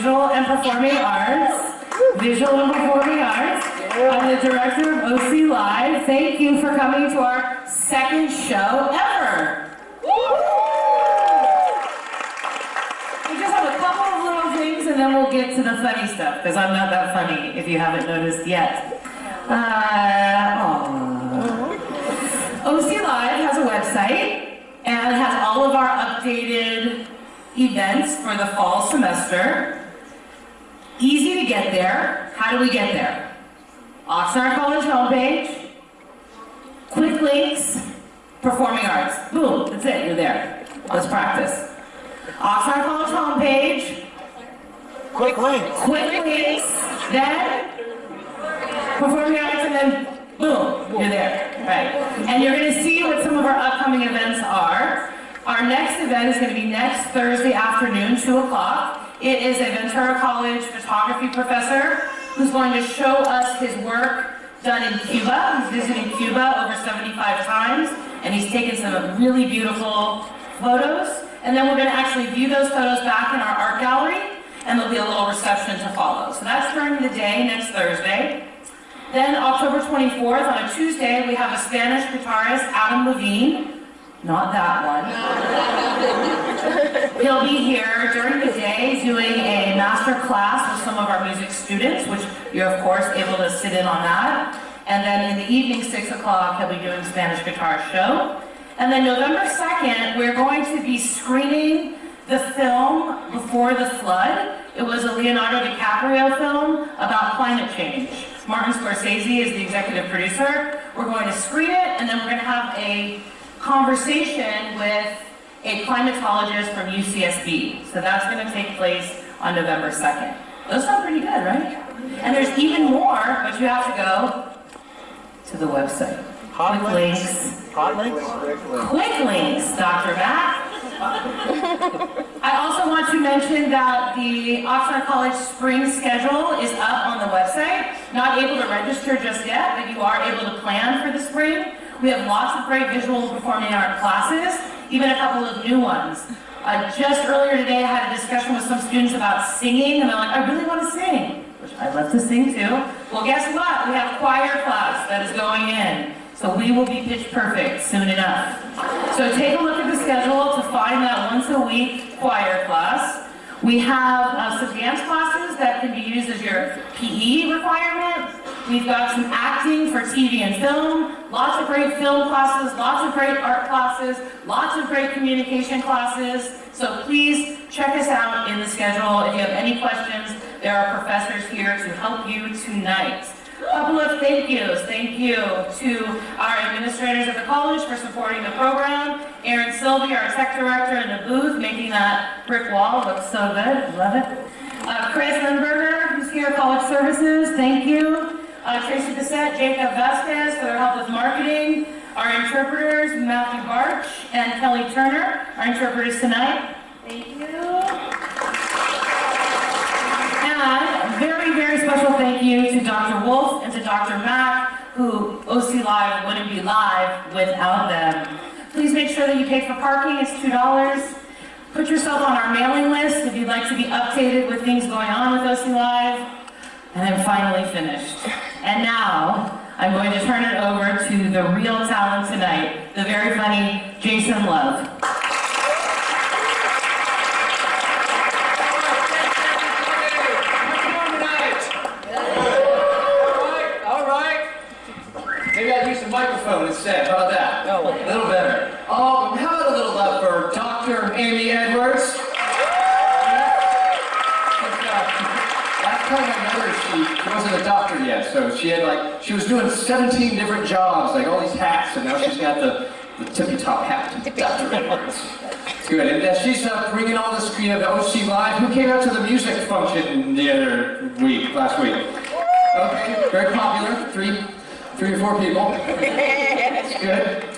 Visual and Performing Arts. Visual and Performing Arts. I'm the director of OC Live. Thank you for coming to our second show ever. We just have a couple of little things and then we'll get to the funny stuff, because I'm not that funny if you haven't noticed yet. OC Live has a website and has all of our updated events for the fall semester. Easy to get there. How do we get there? Oxnard College homepage, quick links, performing arts. Boom, that's it, you're there. Let's practice. Oxnard College homepage, Quick links, then performing arts, and then boom, you're there. Right. And you're going to see what some of our upcoming events are. Our next event is going to be next Thursday afternoon, 2 o'clock. It is a Ventura College photography professor who's going to show us his work done in Cuba. He's visited Cuba over 75 times, and he's taken some really beautiful photos. And then we're going to actually view those photos back in our art gallery, and there'll be a little reception to follow. So that's during the day, next Thursday. Then October 24th, on a Tuesday, we have a Spanish guitarist, Adam Levine. Not that one. He'll be here during the day doing a master class with some of our music students, which you're of course able to sit in on that. And then in the evening, 6 o'clock, he'll be doing Spanish guitar show. And then November 2nd, we're going to be screening the film Before the Flood. It was a Leonardo DiCaprio film about climate change. Martin Scorsese is the executive producer. We're going to screen it, and then we're going to have a conversation with a climatologist from UCSB. So that's going to take place on November 2nd. Those sound pretty good, right? And there's even more, but you have to go to the website. Hot links. Quick links, Dr. Matt. I also want to mention that the Oxnard College spring schedule is up on the website. Not able to register just yet, but you are able to plan for the spring. We have lots of great visual and performing art classes, even a couple of new ones. Just earlier today, I had a discussion with some students about singing, and they're like, I really want to sing, which I love to sing too. Well, guess what? We have choir class that is going in. So we will be pitch perfect soon enough. So take a look at the schedule to find that once a week choir class. We have some dance classes that can be used as your PE requirement. We've got some acting for TV and film, lots of great film classes, lots of great art classes, lots of great communication classes. So please check us out in the schedule. If you have any questions, there are professors here to help you tonight. A couple of thank yous. Thank you to our administrators at the college for supporting the program. Aaron Sylvie, our tech director in the booth, making that brick wall look so good. Love it. Chris Lindberger, who's here, College Services. Thank you. Tracy Bissett, Jacob Vasquez for their help with marketing. Our interpreters, Matthew Barch and Kelly Turner, our interpreters tonight. Thank you. And very, very special thank you to Dr. Wolf and to Dr. Mack, who OC Live wouldn't be live without them. Please make sure that you pay for parking. It's $2. Put yourself on our mailing list if you'd like to be updated with things going on with OC Live. And I'm finally finished. And now, I'm going to turn it over to the real talent tonight, the very funny Jason Love. All right. Maybe I'll use the microphone instead. How about that? A little better. How about a little love for Dr. Amy Edwards? Last time I met her, she wasn't a doctor yet, so she was doing 17 different jobs, like all these hats, and now she's got the tippy top hat. Dr. Edwards. It's good. And she's bringing all this the OC Live. Who came out to the music function the other week, last week? Okay, very popular. Three or four people. That's good.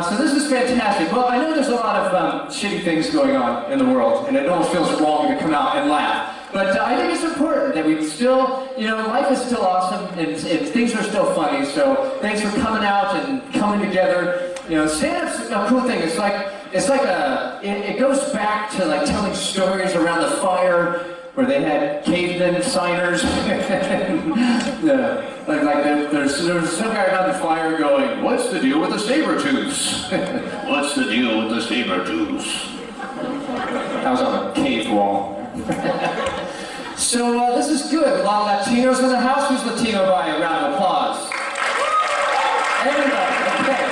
So this is fantastic. Well, I know there's a lot of shitty things going on in the world, and it almost feels wrong to come out and laugh. But I think it's important that we still, life is still awesome, and things are still funny. So thanks for coming out and coming together. Stand-up's a cool thing. It goes back to like telling stories around the fire. where they had cavemen signers. There's some guy around the fire going, "What's the deal with the saber-tooths?" "What's the deal with the saber-tooths?" I was on a cave wall. So this is good. A lot of Latinos in the house. Who's Latino by a round of applause? Everybody. Okay.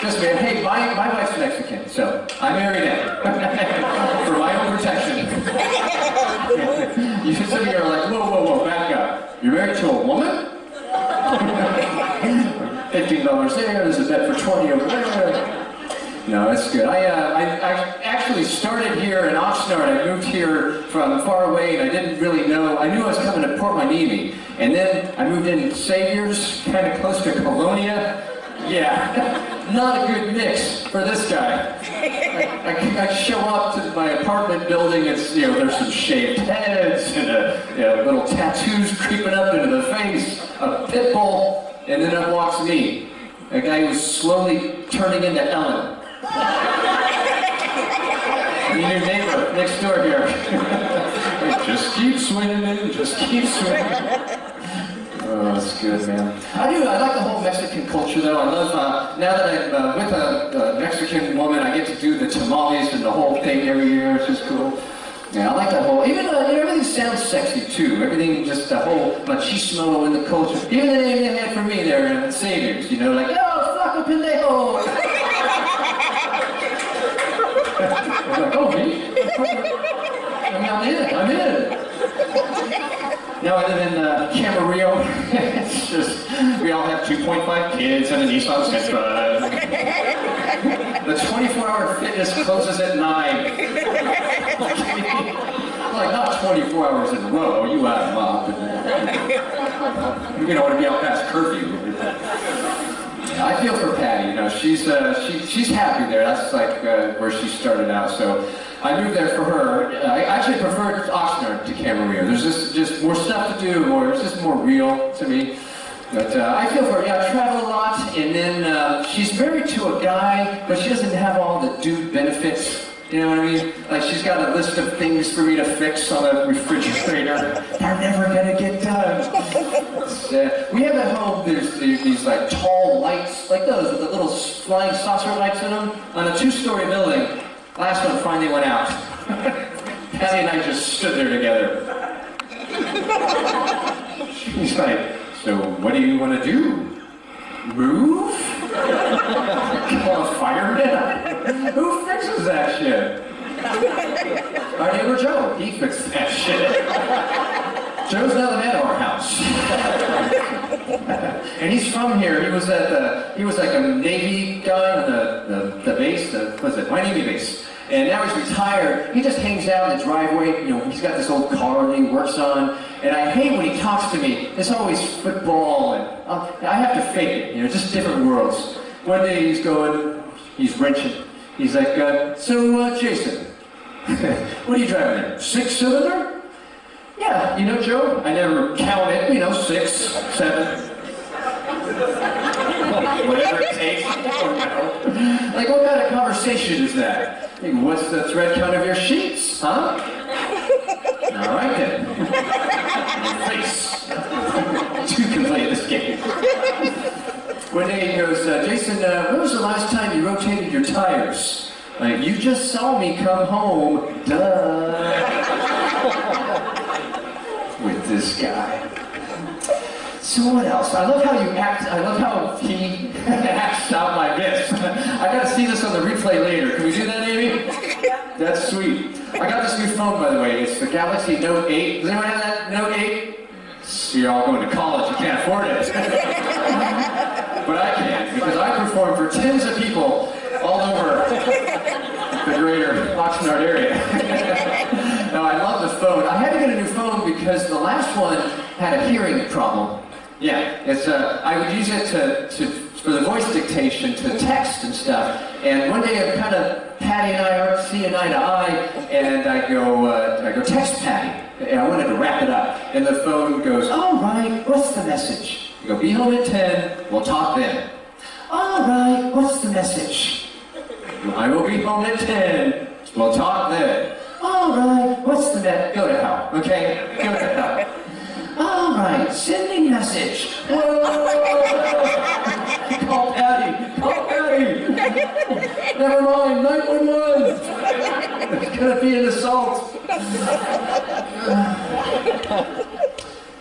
Just me. Hey, my wife's Mexican, so I married her for my own protection. You should sit here like, whoa, back up. You're married to a woman? $15 there's a bet for 20 over there. No, that's good. I actually started here in Oxnard. I moved here from far away, and I didn't really know. I knew I was coming to Port Hueneme, and then I moved in Saviors, kind of close to Colonia. Yeah, not a good mix for this guy. I show up to my apartment building, it's, there's some shaved heads and little tattoos creeping up into the face, a pit bull, and then up walks me, a guy who's slowly turning into Ellen. Your new neighbor next door here. Just keep swinging, just keep swinging. Oh, that's good, man. I like the whole Mexican culture, though. I love, now that I'm with a Mexican woman, I get to do the tamales and the whole thing every year. It's just cool. Yeah, I like that whole, even everything sounds sexy, too. Everything, just the whole machismo in the culture. Even the name they had for me there in Saviors, like, yo, flaco pendejo! I'm like, oh, me? I'm in. Now I live in Camarillo. It's just, we all have 2.5 kids and a Nissan Sentra. The 24-hour fitness closes at 9. Like, not 24 hours in a row, you out of mop. You don't want to be out past curfew. Yeah, I feel for Patty, she's happy there. That's like where she started out, so I moved there for her. I actually preferred Oxnard to Camarillo. There's just more stuff to do, it's just more real to me. But I feel for her. Yeah, I travel a lot, and then she's married to a guy, but she doesn't have all the dude benefits. You know what I mean? Like, she's got a list of things for me to fix on the refrigerator. They're never gonna get done. We have at home, there's these like tall lights, like those with the little flying saucer lights in them, on a 2-story building. Last one finally went out. Patty and I just stood there together. She's like, so what do you want to do? Move? Call a fireman? Who fixes that shit? Our neighbor Joe, he fixed that shit. Joe's now the man of our house. And he's from here. He was like a Navy guy on the base, Hueneme base. And now he's retired. He just hangs out in the driveway. He's got this old car that he works on. And I hate when he talks to me. It's always football, and I have to fake it. Just different worlds. One day he's wrenching. He's like, so Jason, what are you driving there? 6-cylinder? Yeah, Joe, I never count it. 6, 7. Whatever it takes. Like, what kind of conversation is that? Like, what's the thread count of your sheets, huh? All right then. Face. Two can play this game. One day he goes, Jason, when was the last time you rotated your tires? Like, you just saw me come home. Duh. With this guy. So what else? I love how you act. I love how he acts out like this. I gotta see this on the replay later. Can we do that, Amy? That's sweet. I got this new phone, by the way. It's the Galaxy Note 8. Does anyone have that Note 8? So you're all going to college. You can't afford it. But I can, because I perform for tens of people all over the greater Oxnard area. No, I love the phone. I had to get a new phone because the last one had a hearing problem. Yeah, it's I would use it for the voice dictation to text and stuff. And one day I'm kind of, Patty and I aren't seeing eye to eye, and I go text Patty. And I wanted to wrap it up. And the phone goes, all right, what's the message? I go, be home at 10, we'll talk then. All right, what's the message? I will be home at 10, we'll talk then. All right, what's the message? Go to hell, okay? Go to hell. All right, sending message. Whoa! Call Patty. Call Patty. Never mind, 911. It's gonna be an assault.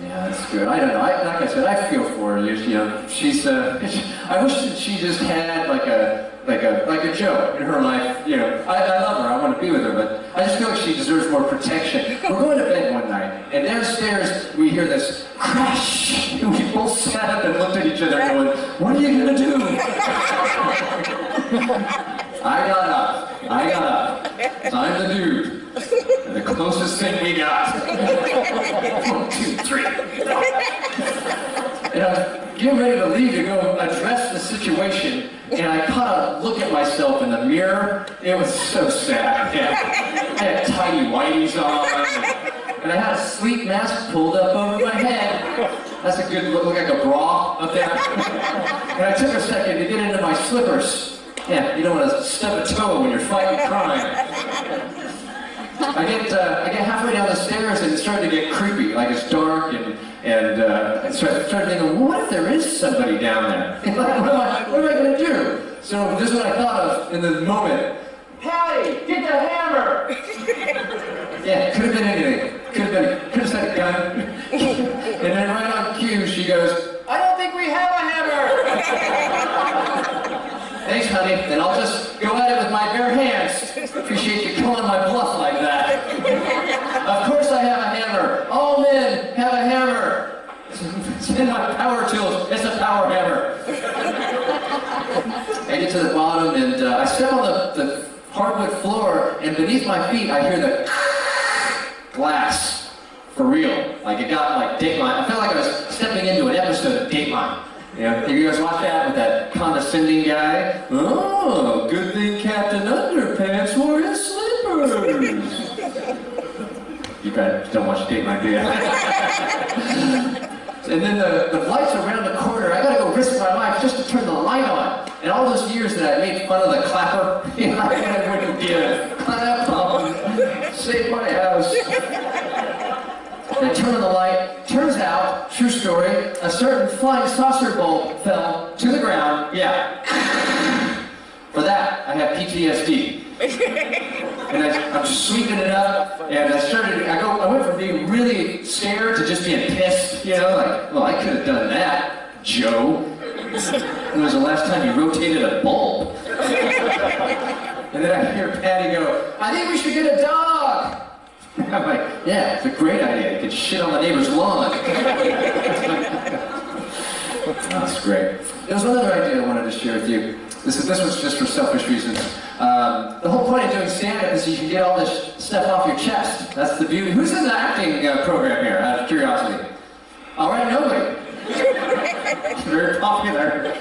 Yeah, that's good. I don't know. Like I said, I feel for her. You know, she's. I wish that she just had like a Joe in her life. You know, I love her. I want to be with her, but I just feel like she deserves more protection. We're going to bed one night, and downstairs we hear this crash. And we both sat up and looked at each other, going, "What are you gonna do?" I got up. So I'm the dude. And the closest thing we got. 1, 2, 3. And I'm getting ready to leave to go address the situation, and I caught a look at myself in the mirror. It was so sad. I had tidy whities on, and I had a sleep mask pulled up over my head. That's a good look like a bra up there. And I took a second to get into my slippers. Yeah, you don't want to stub a toe when you're fighting crime. I get halfway down the stairs and it started to get creepy, like it's dark, and I started thinking, well, what if there is somebody down there? what am I going to do? So this is what I thought of in the moment. Patty, get the hammer! Yeah, could have been anything. Could have said a gun. And then right on cue, she goes, I don't think we have a hammer! Thanks, honey. Then I'll just go at it with my bare hands. Appreciate you calling my bluff like that. Of course I have a hammer. All men have a hammer. It's in my power tools. It's a power hammer. I get to the bottom and I step on the hardwood floor, and beneath my feet I hear the glass. For real. Like it got like Dateline. I felt like I was stepping into an episode of Dateline. Yeah, you guys watch that with that condescending guy? Oh, good thing Captain Underpants wore his slippers. You guys don't watch Dateline, do you? And then the lights around the corner. I gotta go risk my life just to turn the light on. And all those years that I made fun of the clapper, you know, I wouldn't give. Clap on, save my house. They turn on the light. Turns out, true story, a certain flying saucer bulb fell to the ground. Yeah. For that, I have PTSD. And I'm just sweeping it up, and I went from being really scared to just being pissed, you know, like, well, I could have done that, Joe. When was the last time you rotated a bulb? And then I hear Patty go, I think we should get a dog. I'm like, yeah, it's a great idea. You can shit on the neighbor's lawn. That's great. There was another idea I wanted to share with you. This was just for selfish reasons. The whole point of doing stand-up is you can get all this stuff off your chest. That's the beauty. Who's in the acting program here, out of curiosity? All right, nobody. Very popular.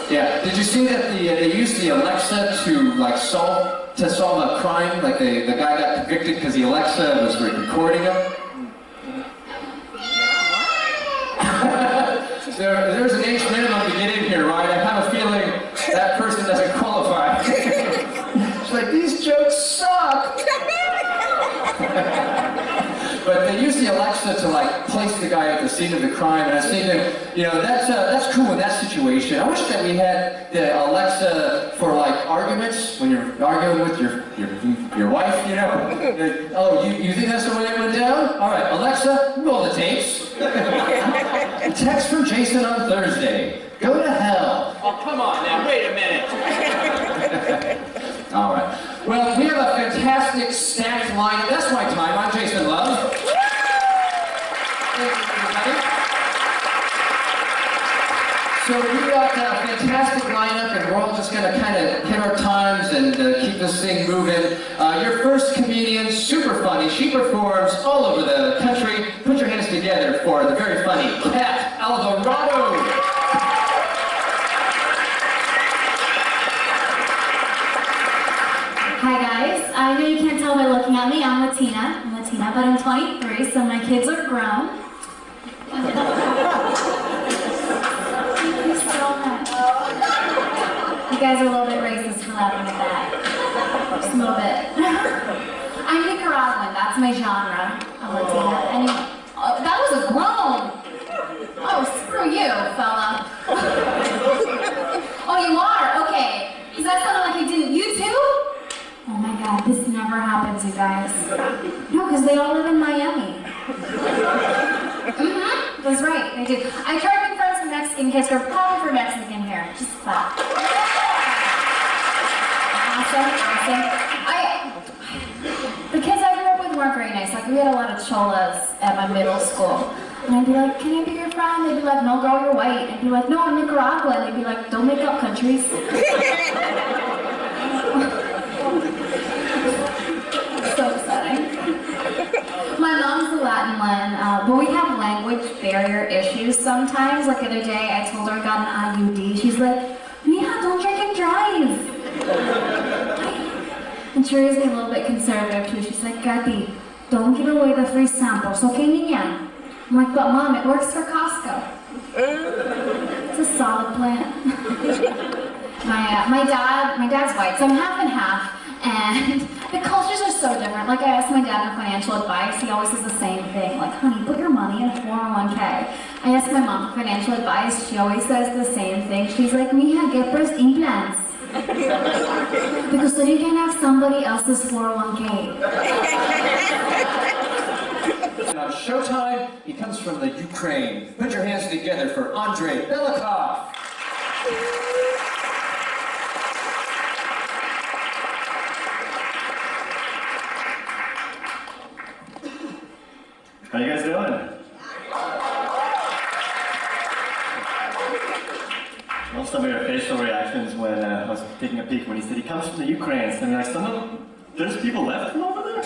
Yeah. Did you see that they used the Alexa to solve a crime? Like the guy got convicted because the Alexa was recording him. There's an age minimum to get in here, right? I have a feeling that person doesn't qualify. She's like, these jokes suck. But they use the Alexa to like place the guy at the scene of the crime, and I think that, you know, that's cool in that situation. I wish that we had the Alexa for like arguments when you're arguing with your wife, you know. Oh, you think that's the way it went down? All right, Alexa, roll the tapes. Text from Jason on Thursday. Go to hell. Oh, come on now, wait a minute. All right. Well, we have a fantastic stacked lineup. That's my time. I'm Jason Love. Thank you, everybody. So we've got a fantastic lineup, and we're all just going to kind of hit our times and keep this thing moving. Your first comedian, super funny. She performs all over the country. Put your hands together for the very funny Kat Alvarado. Hi guys, I know you can't tell by looking at me, I'm Latina, but I'm 23, so my kids are grown. You guys are a little bit racist for laughing at that. Just a little bit. I I'm Nicaraguan. That's my genre. I'm Latina. And that was a groan. Oh, screw you, fella. Oh, you are? Okay. Because that sounded like you didn't. You too? Oh my God, this never happens, you guys. No, because they all live in Miami. That's right, they do. I tried to confront some Mexican kids, or probably for Mexican hair. Just clap. Awesome. The kids I grew up with weren't very nice. Like, we had a lot of cholas at my middle school. And I'd be like, can I be your friend? They'd be like, no, girl, you're white. I'd be like, no, I'm Nicaraguan. They'd be like, don't make up countries. So upsetting. My mom's a Latin one, but we have language barrier issues sometimes. Like the other day, I told her I got an IUD. She's like, Mija, don't drink and drive. And she raised me a little bit conservative too. She's like, Kathy, don't give away the free samples, okay, niña? I'm like, but Mom, it works for Costco. It's a solid plan. my dad's white, so I'm half and half. And the cultures are so different. Like, I asked my dad for financial advice, he always says the same thing. Like, honey, put your money in a 401k. I asked my mom for financial advice, she always says the same thing. She's like, Mija, get breast implants. Because then you can have somebody else's 401k. On Showtime, he comes from the Ukraine. Put your hands together for Andrei Belikov. How you guys doing? I love some of your facial reactions when I was taking a peek when he said he comes from the Ukraine. So I'm like, there's people left from over there?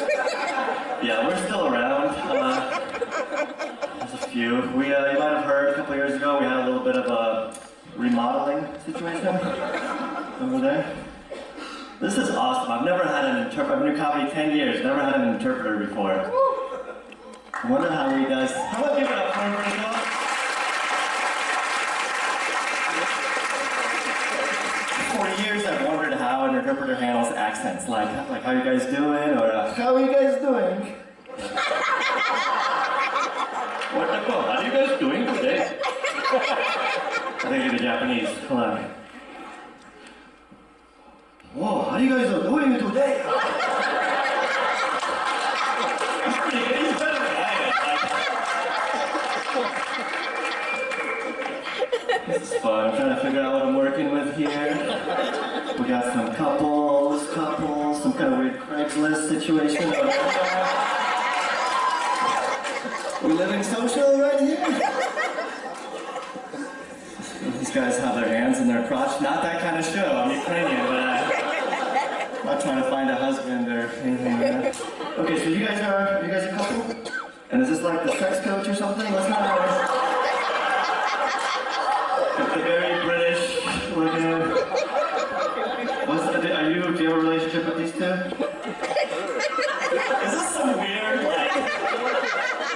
Yeah, we're still around. There's a few. You might have heard a couple years ago we had a little bit of a remodeling situation over there. This is awesome. I've never had an interpreter. I've been doing comedy 10 years, never had an interpreter before. I wonder how he does. How about give it up for him, Rico? For years I've wondered how an interpreter handles accents, like how you guys doing, or how are you guys doing? What the hell? How are you guys doing today? I think you're the Japanese. Hold on. Whoa, how you guys are doing today? He's pretty good. He's better than I am. This is fun. I'm trying to figure out what I'm working with here. We got some couples, some kind of weird Craigslist situation. We living social right here? These guys have their hands in their crotch. Not that kind of show. I'm Ukrainian, but I'm not trying to find a husband or anything like that. Okay, so you guys are a couple? And is this like the sex coach or something? Let's not know. It's a very British looking. Do you have a relationship with these two? Is this some weird, like...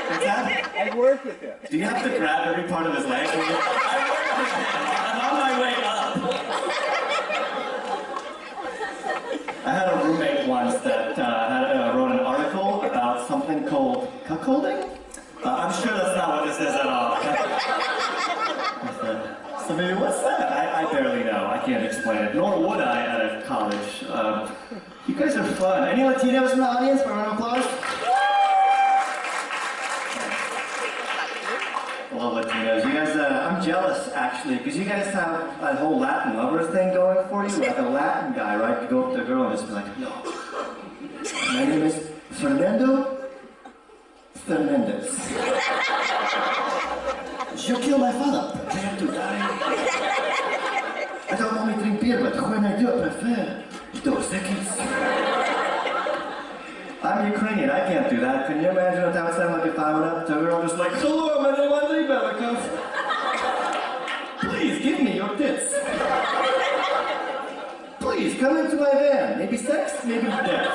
What's that? I work with him. Do you have to grab every part of his leg? I'm on my way up. I had a roommate once that wrote an article about something called cuckolding. I'm sure that's not what this is at all. So maybe what's that? I barely know. I can't explain it. Nor would I at a college. You guys are fun. Any Latinos in the audience? For a round of applause? I love Latinos. You guys, I'm jealous actually, because you guys have that whole Latin lovers thing going for you. Like a Latin guy, right? You go up to a girl and just be like, no. My name is Fernando Fernandez. You killed my father. Prepare to die. I don't normally drink beer, but when I do, I prefer 2 seconds. I'm Ukrainian, I can't do that. Can you imagine what that would sound like if I went up to a girl just like, hello, my name is Andrei Belikov. Please, give me your tits. Please, come into my van. Maybe sex, maybe death.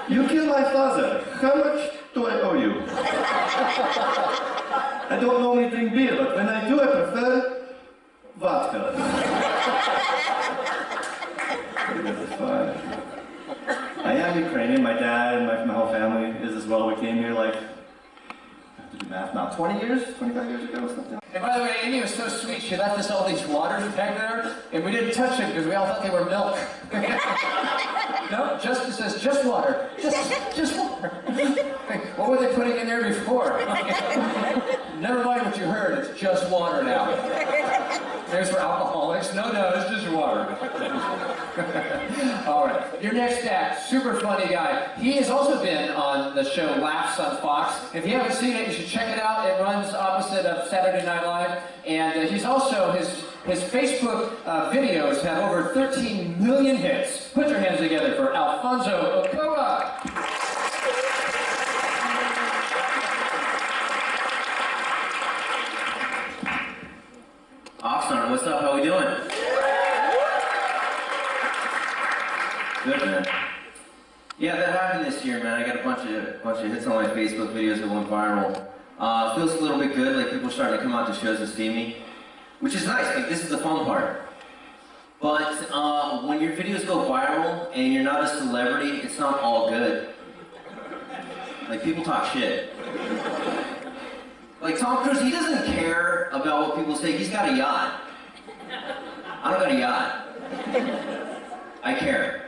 You killed my father. How much do I owe you? I don't normally drink beer, but when I do, I prefer vodka. This is fun. I am Ukrainian. My dad and my whole family is as well. We came here like, I have to do math now, 25 years ago or something. And by the way, Amy was so sweet, she left us all these waters back there, and we didn't touch them because we all thought they were milk. No, it says just water. Just water. What were they putting in there before? Never mind what you heard, it's just water now. There's for alcoholics. No, it's just water. All right, your next act, super funny guy. He has also been on the show Laughs on Fox. If you haven't seen it, you should check it out. It runs opposite of Saturday Night Live. And he's also, his Facebook videos have over 13 million hits. Put your hands together for Alfonso Ochoa. Oxnard, what's up? How we doing? Good, man. Yeah, that happened this year, man. I got a bunch of hits on my Facebook videos that went viral. Feels a little bit good, like people are starting to come out to shows to see me, which is nice. Like this is the fun part. But when your videos go viral and you're not a celebrity, it's not all good. Like people talk shit. Like Tom Cruise, he doesn't care about what people say. He's got a yacht. I don't got a yacht. I care.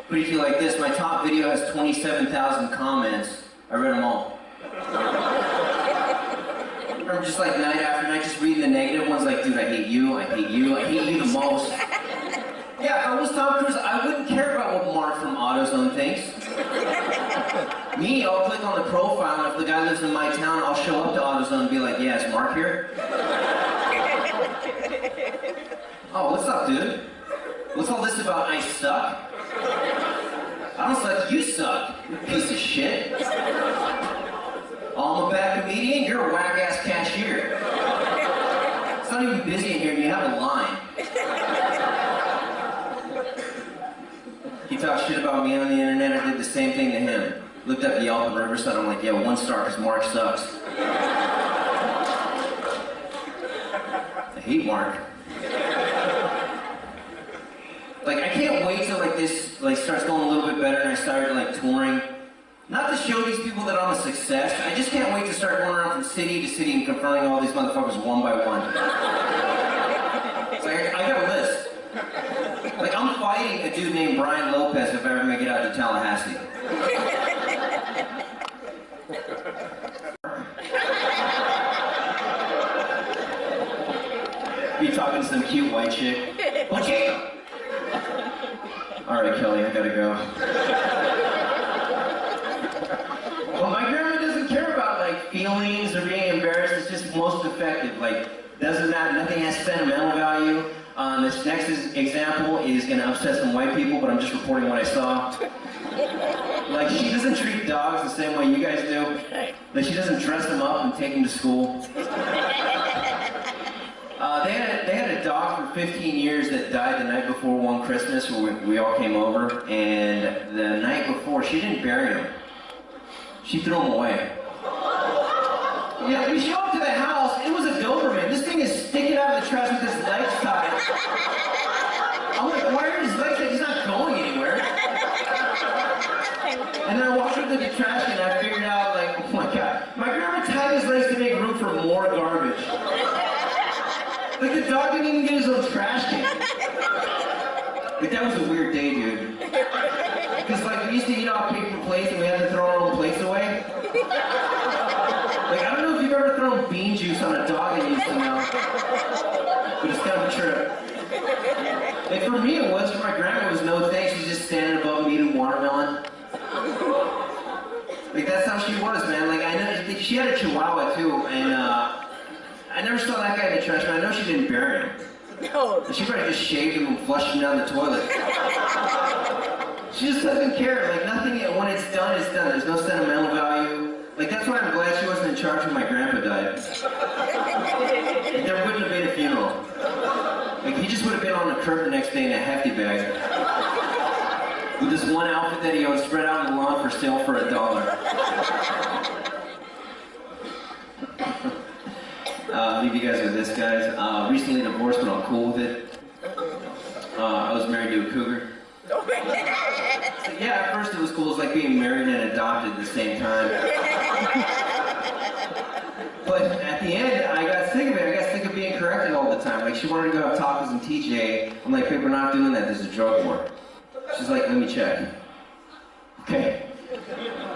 Put it to you like this, my top video has 27,000 comments. I read them all. I remember just like night after night, just reading the negative ones like, dude, I hate you, I hate you, I hate you the most. Yeah, if I was Tom Cruise, I wouldn't care about what Mark from AutoZone thinks. Me, I'll click on the profile, and if the guy lives in my town, I'll show up to AutoZone and be like, yeah, is Mark here? Oh, what's up, dude? What's all this about I suck? I don't suck, you suck, you piece of shit. Oh, I'm a bad comedian, you're a whack-ass cashier. It's not even busy in here, and you have a line. He talked shit about me on the internet, I did the same thing to him. Looked up Yelp and Riverside, I'm like, yeah, 1 star, because Mark sucks. I hate Mark. Like, I can't wait till like this starts going a little bit better and I start like touring. Not to show these people that I'm a success, I just can't wait to start going around from city to city and confronting all these motherfuckers one by one. It's like, I got a list. Like, I'm fighting a dude named Brian Lopez if I ever make it out to Tallahassee. Be talking to some cute white chick. What chick? Alright, Kelly, I gotta go. Well, my grandma doesn't care about, like, feelings or being embarrassed. It's just most effective. Like, doesn't matter. Nothing has sentimental value. This next example is gonna upset some white people, but I'm just reporting what I saw. Like, she doesn't treat dogs the same way you guys do. Like, she doesn't dress them up and take them to school. They had a dog for 15 years that died the night before one Christmas when we all came over, and the night before, she didn't bury him. She threw him away. Yeah, we show up to the house, it was a Doberman. This thing is sticking out of the trash with his legs tied. I'm like, why are his legs tied? He's not going anywhere. And then I walked up to the trash can and I figured out, like, oh my god, my grandma tied his legs to make room for more garbage. Like, the dog didn't even get his own trash can. Like, that was a weird day, dude. Because, like, we used to eat off paper plates and we had to throw our own plates away. Like, I don't know if you've ever thrown bean juice on a dog that used to know. But it's kind of a trip. Like, for me it was, for my grandma it was no thanks. She's just standing above me eating watermelon. Like, that's how she was, man. Like, I know, she had a Chihuahua, too, and, I never saw that guy in the trash, but I know she didn't bury him. No. She probably just shaved him and flushed him down the toilet. She just doesn't care. Like, nothing, when it's done, it's done. There's no sentimental value. Like, that's why I'm glad she wasn't in charge when my grandpa died. Like, there wouldn't have been a funeral. Like, he just would have been on the curb the next day in a hefty bag. With this one outfit that he owned spread out on the lawn for sale for $1. Leave you guys with this, guys. Recently divorced, but I'm cool with it. I was married to a cougar. So, yeah, at first it was cool. It was like being married and adopted at the same time. But at the end, I got sick of it. I got sick of being corrected all the time. Like, she wanted to go have tacos and TJ. I'm like, babe, we're not doing that. This is a drug war. She's like, let me check. Okay.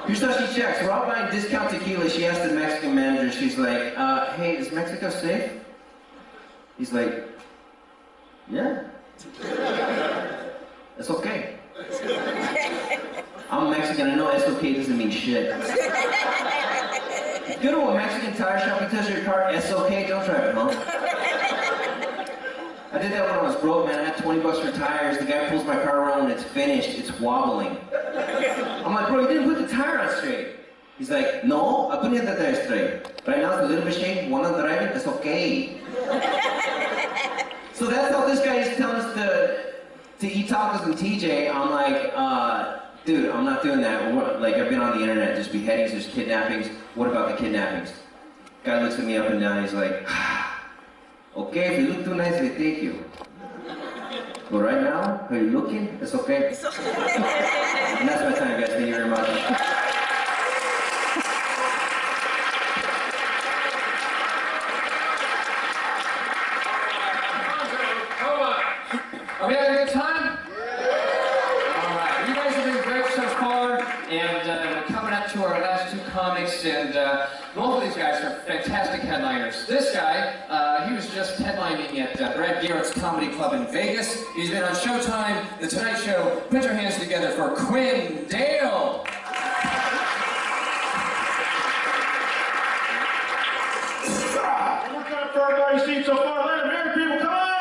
Here's how she checks. We're out buying discount tequila. She asked the Mexican manager, she's like, hey, is Mexico safe? He's like, yeah. It's okay. I'm Mexican. I know it's okay doesn't mean shit. Go to a Mexican tire shop, he tells your car, it's okay, don't drive it home. I did that when I was broke, man. I had 20 bucks for tires. The guy pulls my car around and it's finished. It's wobbling. I'm like, bro, you didn't put the tire on straight. He's like, no, I put the tire straight. Right now it's a little bit shaky. One on driving, it's okay. So that's how this guy is telling us to eat tacos and TJ. I'm like, dude, I'm not doing that. Like, I've been on the internet. There's beheadings, there's kidnappings. What about the kidnappings? Guy looks at me up and down. He's like, okay, if you look too nicely, thank you. But right now, how you looking? It's okay. And that's my time, guys. Thank you very much. Are we having a good time? All right. You guys have been great so far, and we're coming up to our last two comics, and both of these guys are fantastic headliners. This guy, he was just headlining at Brad Garrett's Comedy Club in Vegas. He's been on Showtime, The Tonight Show. Put your hands together for Quinn Dale. We're good for everybody's seen so far. Let them hear, people. Come on!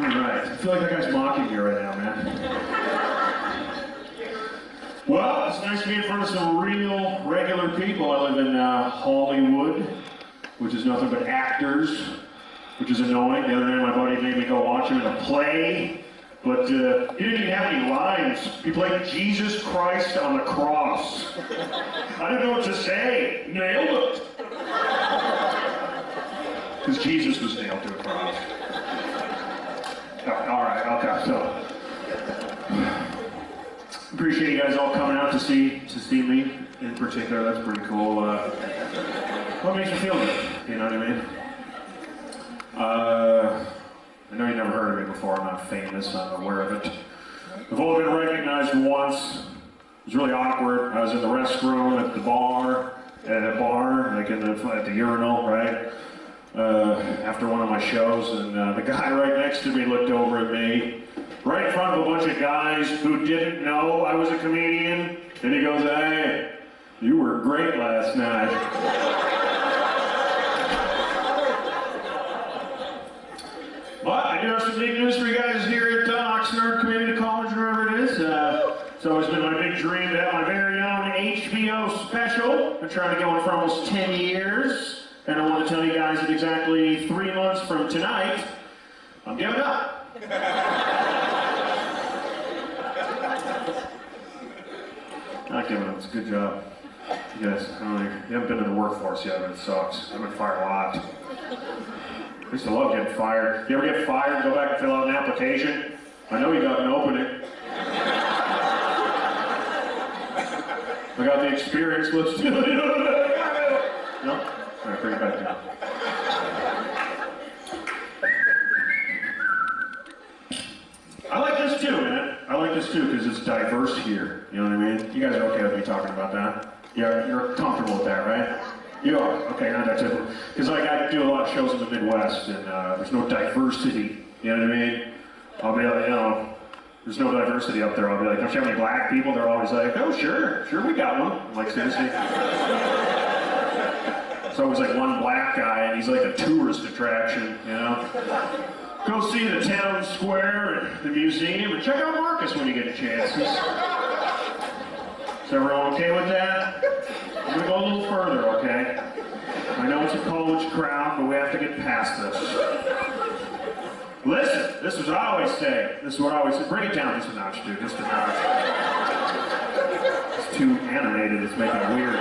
Alright, I feel like that guy's mocking me right now, man. Well, it's nice to be in front of some real, regular people. I live in Hollywood, which is nothing but actors, which is annoying. The other day, my buddy made me go watch him in a play, but he didn't even have any lines. He played Jesus Christ on the cross. I didn't know what to say. Nailed it. Because Jesus was nailed to a cross. All right, okay, so appreciate you guys all coming out to see me in particular. That's pretty cool. What makes you feel good? You know what I mean? I know you never heard of me before. I'm not famous. I'm aware of it. I've only been recognized once. It was really awkward. I was in the restroom at the bar, like at the urinal, right? After one of my shows, and the guy right next to me looked over at me, right in front of a bunch of guys who didn't know I was a comedian, and he goes, hey, you were great last night. But I do have some big news for you guys here at Oxnard Community College, wherever it is. It's always been my big dream to have my very own HBO special. I've been trying to go on for almost 10 years. And I want to tell you guys that exactly 3 months from tonight, I'm giving up. Not giving up, it's a good job. You guys, you haven't been in the workforce yet, but it sucks. I've been fired a lot. I used to love getting fired. You ever get fired, go back and fill out an application? I know you got an opening. I got the experience, let's do it. No? All right, bring it back down. I like this too, man. I like this too because it's diverse here. You know what I mean? You guys are okay with me talking about that? Yeah, you're comfortable with that, right? You are? Okay, not that typical. Because like I do a lot of shows in the Midwest and there's no diversity. You know what I mean? I'll be like, there's no diversity up there. I'll be like, don't you have any black people? They're always like, oh, sure, we got one. I'm like, seriously? It's always like one black guy, and he's like a tourist attraction, you know? Go see the town square and the museum, and check out Marcus when you get a chance. Is everyone okay with that? I'm gonna go a little further, okay? I know it's a college crowd, but we have to get past this. Listen, this is what I always say. This is what I always say. Bring it down just a notch, dude, just a notch. It's too animated, it's making it weird.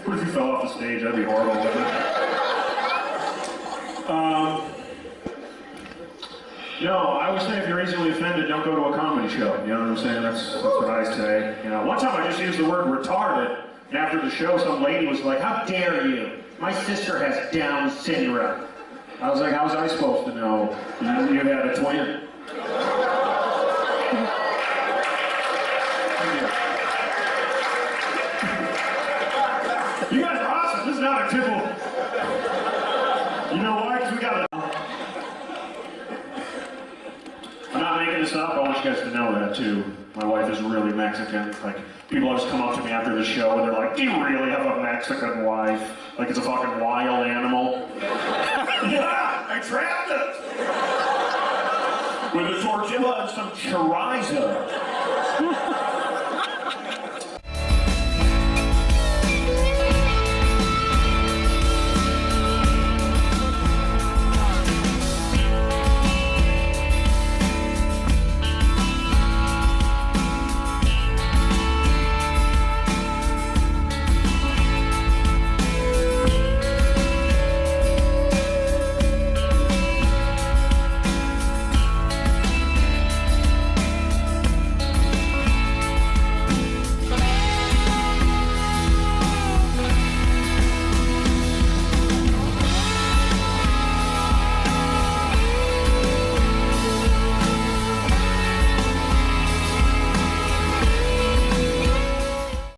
What if you fell off the stage? That'd be horrible, wouldn't it? No, I would say if you're easily offended, don't go to a comedy show. You know what I'm saying? That's what I say. You know, one time I just used the word retarded, and after the show, some lady was like, "How dare you? My sister has Down syndrome." I was like, "How was I supposed to know? You had a twin." You guys are awesome. This is not a typical. You know why? Because we got a. I'm not making this up. I want you guys to know that too. My wife is really Mexican. Like, people always come up to me after the show and they're like, "Do you really have a Mexican wife? Like it's a fucking wild animal?" Yeah, I trapped it with a tortilla and some chorizo.